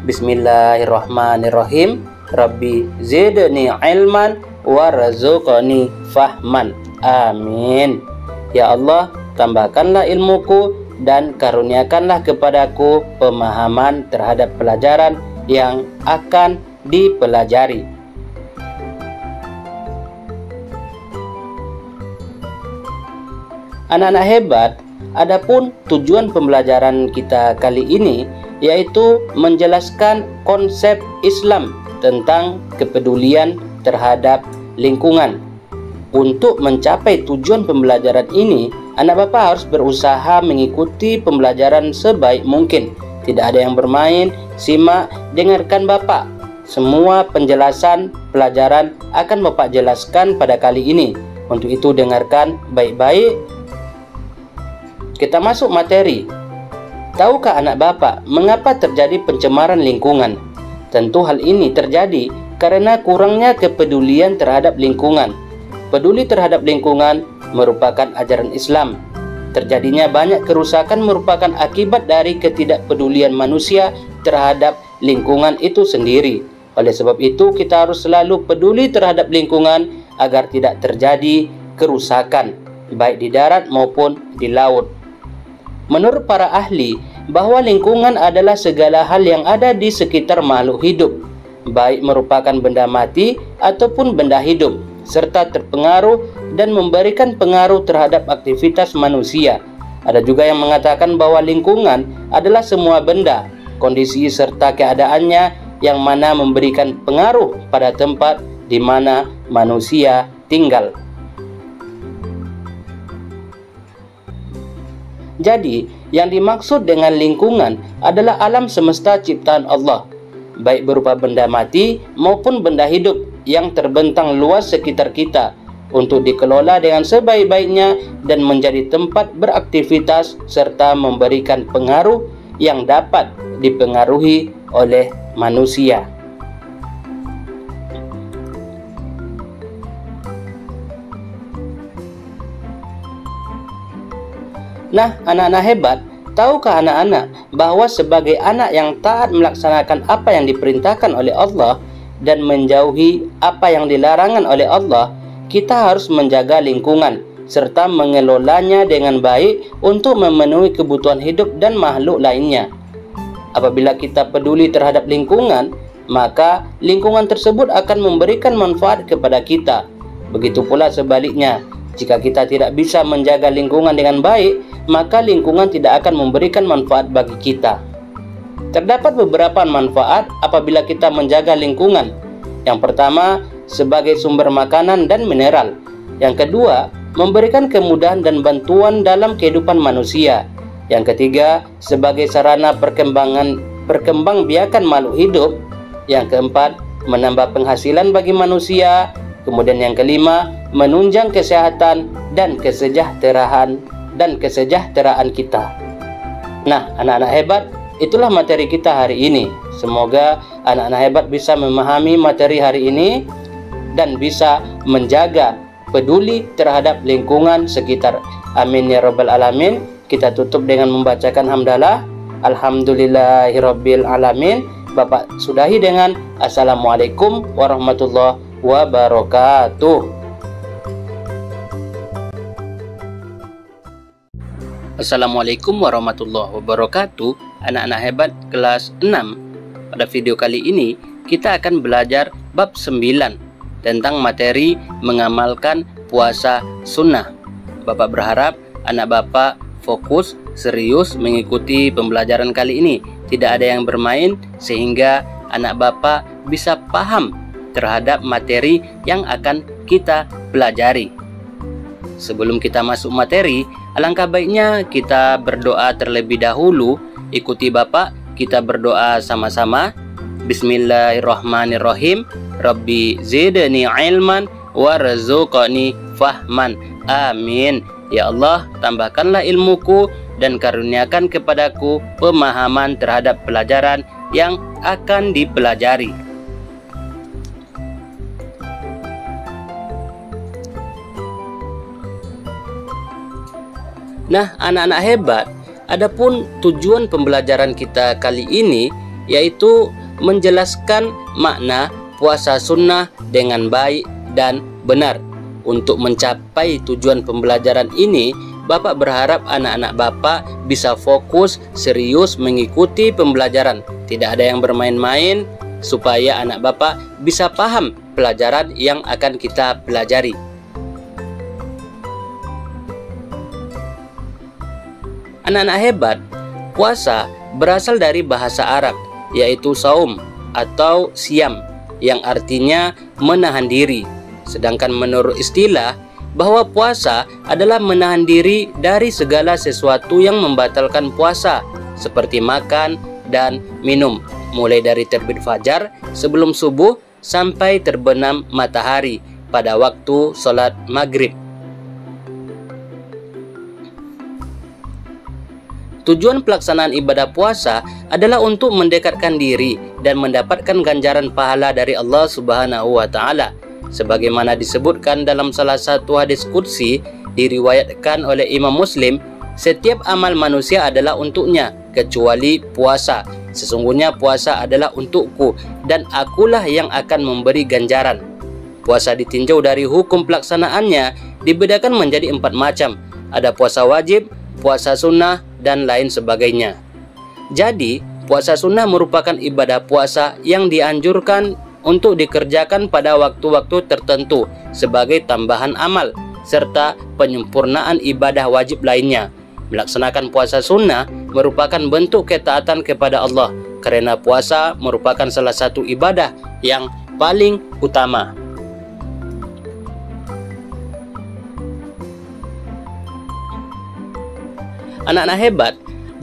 Bismillahirrahmanirrahim. Rabbi zidni ilman warzuqni fahman. Amin. Ya Allah, tambahkanlah ilmuku dan karuniakanlah kepadaku pemahaman terhadap pelajaran yang akan dipelajari. Anak-anak hebat, adapun tujuan pembelajaran kita kali ini yaitu menjelaskan konsep Islam tentang kepedulian terhadap lingkungan. Untuk mencapai tujuan pembelajaran ini, anak Bapak harus berusaha mengikuti pembelajaran sebaik mungkin. Tidak ada yang bermain, simak, dengarkan Bapak. Semua penjelasan pelajaran akan Bapak jelaskan pada kali ini. Untuk itu dengarkan baik-baik. Kita masuk materi. Tahukah anak Bapak mengapa terjadi pencemaran lingkungan? Tentu hal ini terjadi karena kurangnya kepedulian terhadap lingkungan. Peduli terhadap lingkungan merupakan ajaran Islam. Terjadinya banyak kerusakan merupakan akibat dari ketidakpedulian manusia terhadap lingkungan itu sendiri. Oleh sebab itu, kita harus selalu peduli terhadap lingkungan agar tidak terjadi kerusakan. baik di darat maupun di laut. Menurut para ahli, bahwa lingkungan adalah segala hal yang ada di sekitar makhluk hidup, baik merupakan benda mati ataupun benda hidup, serta terpengaruh dan memberikan pengaruh terhadap aktivitas manusia. Ada juga yang mengatakan bahwa lingkungan adalah semua benda, kondisi serta keadaannya yang mana memberikan pengaruh pada tempat di mana manusia tinggal. Jadi, yang dimaksud dengan lingkungan adalah alam semesta ciptaan Allah, baik berupa benda mati maupun benda hidup yang terbentang luas sekitar kita, untuk dikelola dengan sebaik-baiknya dan menjadi tempat beraktivitas serta memberikan pengaruh yang dapat dipengaruhi oleh manusia. Nah, anak-anak hebat, tahukah anak-anak bahwa sebagai anak yang taat melaksanakan apa yang diperintahkan oleh Allah dan menjauhi apa yang dilarangan oleh Allah, kita harus menjaga lingkungan serta mengelolanya dengan baik untuk memenuhi kebutuhan hidup dan makhluk lainnya. Apabila kita peduli terhadap lingkungan, maka lingkungan tersebut akan memberikan manfaat kepada kita. Begitu pula sebaliknya, jika kita tidak bisa menjaga lingkungan dengan baik, maka lingkungan tidak akan memberikan manfaat bagi kita. Terdapat beberapa manfaat apabila kita menjaga lingkungan. Yang pertama, sebagai sumber makanan dan mineral. Yang kedua, memberikan kemudahan dan bantuan dalam kehidupan manusia. Yang ketiga, sebagai sarana perkembangbiakan makhluk hidup. Yang keempat, menambah penghasilan bagi manusia. Kemudian yang kelima, menunjang kesehatan dan kesejahteraan kita. Nah, anak-anak hebat, itulah materi kita hari ini. Semoga anak-anak hebat bisa memahami materi hari ini dan bisa menjaga peduli terhadap lingkungan sekitar. Amin ya rabbal alamin. Kita tutup dengan membacakan hamdalah. Alhamdulillahirabbil alamin. Bapak sudahi dengan Assalamualaikum warahmatullahi wabarakatuh. Assalamualaikum warahmatullahi wabarakatuh. Anak-anak hebat kelas 6. Pada video kali ini kita akan belajar bab 9 tentang materi mengamalkan puasa sunnah. Bapak berharap anak Bapak fokus, serius mengikuti pembelajaran kali ini. Tidak ada yang bermain, sehingga anak Bapak bisa paham terhadap materi yang akan kita pelajari. Sebelum kita masuk materi, alangkah baiknya kita berdoa terlebih dahulu. Ikuti Bapak, kita berdoa sama-sama. Bismillahirrahmanirrahim. Rabbi zidni ilman warzuqni fahman. Amin. Ya Allah, tambahkanlah ilmuku dan karuniakan kepadaku pemahaman terhadap pelajaran yang akan dipelajari. Nah, anak-anak hebat, adapun tujuan pembelajaran kita kali ini yaitu menjelaskan makna puasa sunnah dengan baik dan benar. Untuk mencapai tujuan pembelajaran ini, Bapak berharap anak-anak Bapak bisa fokus, serius mengikuti pembelajaran. Tidak ada yang bermain-main, supaya anak Bapak bisa paham pelajaran yang akan kita pelajari. Anak-anak hebat, puasa berasal dari bahasa Arab, yaitu saum atau siam, yang artinya menahan diri. Sedangkan menurut istilah, bahwa puasa adalah menahan diri dari segala sesuatu yang membatalkan puasa, seperti makan dan minum, mulai dari terbit fajar sebelum subuh sampai terbenam matahari pada waktu sholat maghrib. Tujuan pelaksanaan ibadah puasa adalah untuk mendekatkan diri dan mendapatkan ganjaran pahala dari Allah Subhanahu wa Ta'ala. Sebagaimana disebutkan dalam salah satu hadis qudsi diriwayatkan oleh Imam Muslim, setiap amal manusia adalah untuknya kecuali puasa. Sesungguhnya puasa adalah untukku dan akulah yang akan memberi ganjaran. Puasa ditinjau dari hukum pelaksanaannya dibedakan menjadi 4 macam. Ada puasa wajib, puasa sunnah, dan lain sebagainya. Jadi, puasa sunnah merupakan ibadah puasa yang dianjurkan untuk dikerjakan pada waktu-waktu tertentu sebagai tambahan amal serta penyempurnaan ibadah wajib lainnya. Melaksanakan puasa sunnah merupakan bentuk ketaatan kepada Allah karena puasa merupakan salah satu ibadah yang paling utama. Anak-anak hebat,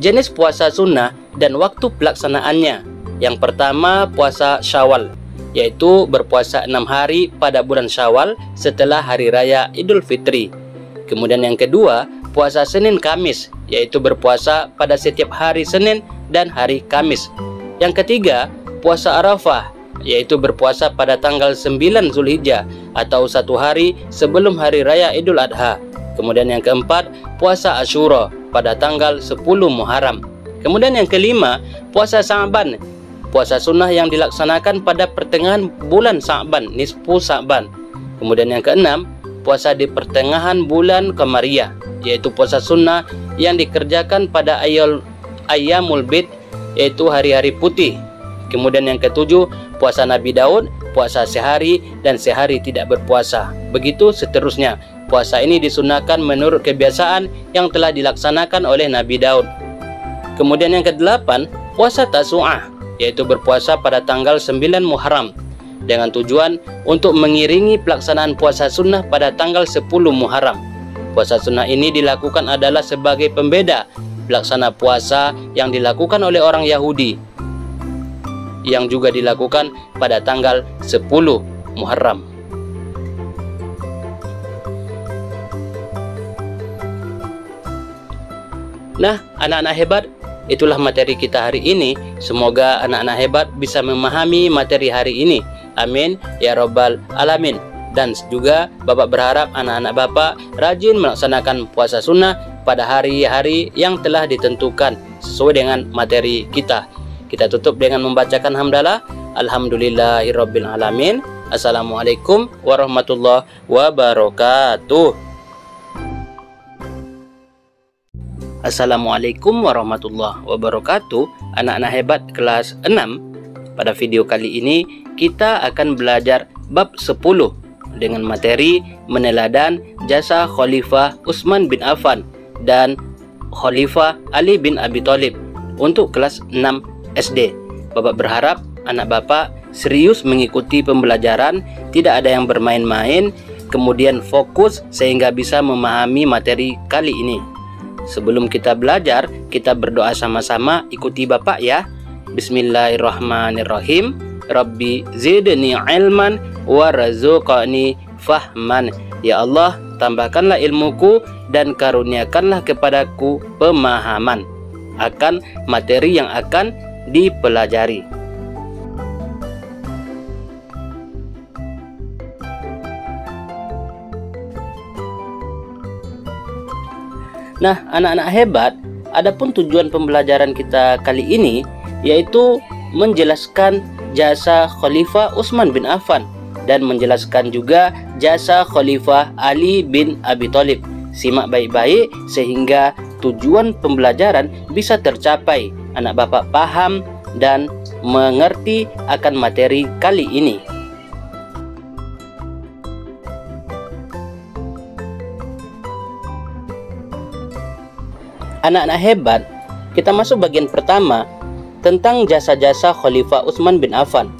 jenis puasa sunnah dan waktu pelaksanaannya. Yang pertama, puasa Syawal, yaitu berpuasa 6 hari pada bulan Syawal setelah hari raya Idul Fitri. Kemudian yang kedua, puasa Senin Kamis, yaitu berpuasa pada setiap hari Senin dan hari Kamis. Yang ketiga, puasa Arafah, yaitu berpuasa pada tanggal 9 Zulhijjah atau 1 hari sebelum hari raya Idul Adha. Kemudian yang keempat, puasa Asyura pada tanggal 10 Muharram. Kemudian yang kelima, puasa Sa'ban, puasa sunnah yang dilaksanakan pada pertengahan bulan Sa'ban, nisfu Sa'ban. Kemudian yang keenam, puasa di pertengahan bulan Qamariyah, yaitu puasa sunnah yang dikerjakan pada Ayyamul Bid, yaitu hari-hari putih. Kemudian yang ketujuh, puasa Nabi Daud, puasa sehari dan sehari tidak berpuasa. Begitu seterusnya. Puasa ini disunahkan menurut kebiasaan yang telah dilaksanakan oleh Nabi Daud. Kemudian yang kedelapan, puasa Tasu'ah, yaitu berpuasa pada tanggal 9 Muharram dengan tujuan untuk mengiringi pelaksanaan puasa sunnah pada tanggal 10 Muharram. Puasa sunnah ini dilakukan adalah sebagai pembeda pelaksana puasa yang dilakukan oleh orang Yahudi yang juga dilakukan pada tanggal 10 Muharram. Nah, anak-anak hebat, itulah materi kita hari ini. Semoga anak-anak hebat bisa memahami materi hari ini. Amin ya rabbal alamin. Dan juga Bapak berharap anak-anak Bapak rajin melaksanakan puasa sunnah pada hari-hari yang telah ditentukan sesuai dengan materi kita. Kita tutup dengan membacakan hamdalah. Alhamdulillahirabbil alamin. Assalamualaikum warahmatullahi wabarakatuh. Assalamualaikum warahmatullahi wabarakatuh. Anak-anak hebat kelas 6. Pada video kali ini kita akan belajar bab 10 dengan materi meneladan jasa Khalifah Utsman bin Affan dan Khalifah Ali bin Abi Thalib untuk kelas 6 SD. Bapak berharap anak Bapak serius mengikuti pembelajaran, tidak ada yang bermain-main, kemudian fokus sehingga bisa memahami materi kali ini. Sebelum kita belajar, kita berdoa sama-sama, ikuti Bapak ya. Bismillahirrahmanirrahim. Rabbi zidni ilman warzuqni fahman. Ya Allah, tambahkanlah ilmuku dan karuniakanlah kepadaku pemahaman akan materi yang akan dipelajari. Nah, anak-anak hebat, adapun tujuan pembelajaran kita kali ini yaitu menjelaskan jasa Khalifah Utsman bin Affan dan menjelaskan juga jasa Khalifah Ali bin Abi Thalib. Simak baik-baik sehingga tujuan pembelajaran bisa tercapai. Anak Bapak paham dan mengerti akan materi kali ini. Anak-anak hebat, kita masuk bagian pertama tentang jasa-jasa Khalifah Utsman bin Affan.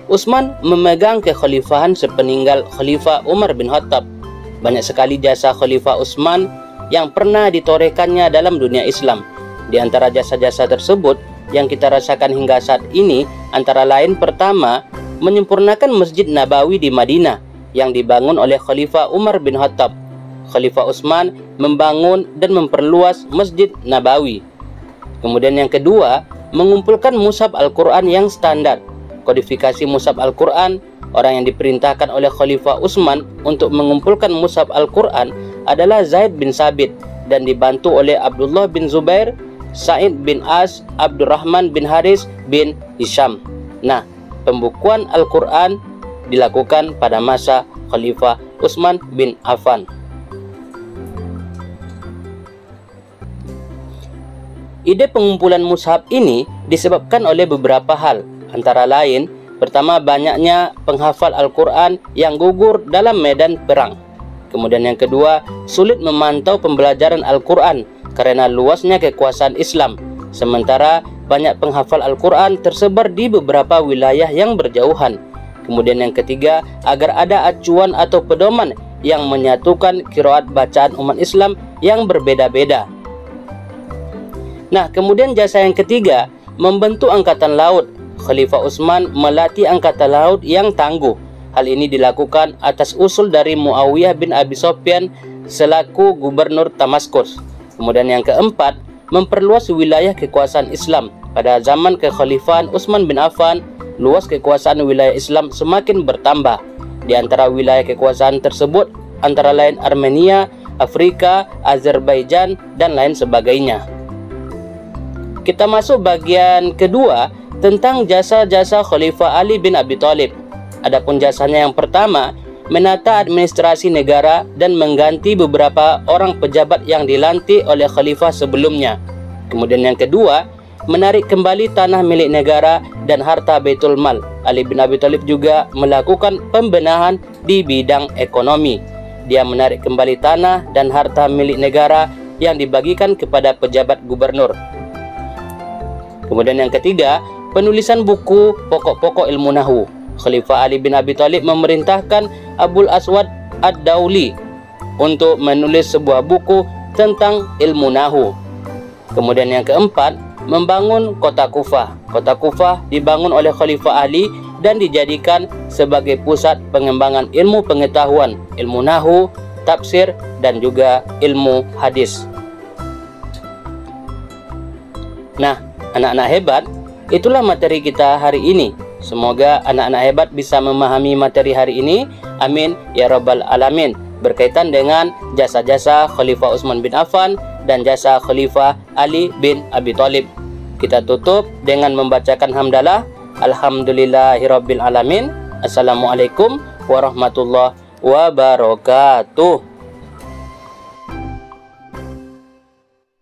Utsman memegang kekhalifahan sepeninggal Khalifah Umar bin Khattab. Banyak sekali jasa Khalifah Utsman yang pernah ditorehkannya dalam dunia Islam. Di antara jasa-jasa tersebut yang kita rasakan hingga saat ini antara lain, pertama, menyempurnakan Masjid Nabawi di Madinah yang dibangun oleh Khalifah Umar bin Khattab. Khalifah Utsman membangun dan memperluas Masjid Nabawi. Kemudian yang kedua, mengumpulkan mushaf Al-Quran yang standar. Kodifikasi mushaf Al-Quran, orang yang diperintahkan oleh Khalifah Utsman untuk mengumpulkan mushaf Al-Quran adalah Zaid bin Sabit dan dibantu oleh Abdullah bin Zubair, Sa'id bin As, Abdurrahman bin Haris bin Hisham. Nah, pembukuan Al-Quran dilakukan pada masa Khalifah Utsman bin Affan. Ide pengumpulan mushaf ini disebabkan oleh beberapa hal, antara lain, pertama, banyaknya penghafal Al-Quran yang gugur dalam medan perang. Kemudian yang kedua, sulit memantau pembelajaran Al-Quran karena luasnya kekuasaan Islam, sementara banyak penghafal Al-Quran tersebar di beberapa wilayah yang berjauhan. Kemudian yang ketiga, agar ada acuan atau pedoman yang menyatukan qiraat bacaan umat Islam yang berbeda-beda. Nah, kemudian jasa yang ketiga, membentuk angkatan laut. Khalifah Utsman melatih angkatan laut yang tangguh. Hal ini dilakukan atas usul dari Muawiyah bin Abi Sufyan selaku gubernur Damaskus. Kemudian yang keempat, memperluas wilayah kekuasaan Islam. Pada zaman kekhalifahan Utsman bin Affan, luas kekuasaan wilayah Islam semakin bertambah. Di antara wilayah kekuasaan tersebut antara lain Armenia, Afrika, Azerbaijan, dan lain sebagainya. Kita masuk bagian kedua tentang jasa-jasa Khalifah Ali bin Abi Thalib. Adapun jasanya yang pertama, menata administrasi negara dan mengganti beberapa orang pejabat yang dilantik oleh khalifah sebelumnya. Kemudian yang kedua, menarik kembali tanah milik negara dan harta Baitul Mal. Ali bin Abi Thalib juga melakukan pembenahan di bidang ekonomi. Dia menarik kembali tanah dan harta milik negara yang dibagikan kepada pejabat gubernur. Kemudian yang ketiga, penulisan buku pokok-pokok ilmu nahwu. Khalifah Ali bin Abi Thalib memerintahkan Abul Aswad Ad-Dauli untuk menulis sebuah buku tentang ilmu nahwu. Kemudian yang keempat, membangun kota Kufah. Kota Kufah dibangun oleh Khalifah Ali dan dijadikan sebagai pusat pengembangan ilmu pengetahuan, ilmu nahwu, tafsir, dan juga ilmu hadis. Nah, anak-anak hebat, itulah materi kita hari ini. Semoga anak-anak hebat bisa memahami materi hari ini. Amin ya rabbal alamin. Berkaitan dengan jasa-jasa Khalifah Utsman bin Affan dan jasa Khalifah Ali bin Abi Thalib. Kita tutup dengan membacakan hamdalah. Alhamdulillahirabbil alamin. Assalamualaikum warahmatullahi wabarakatuh.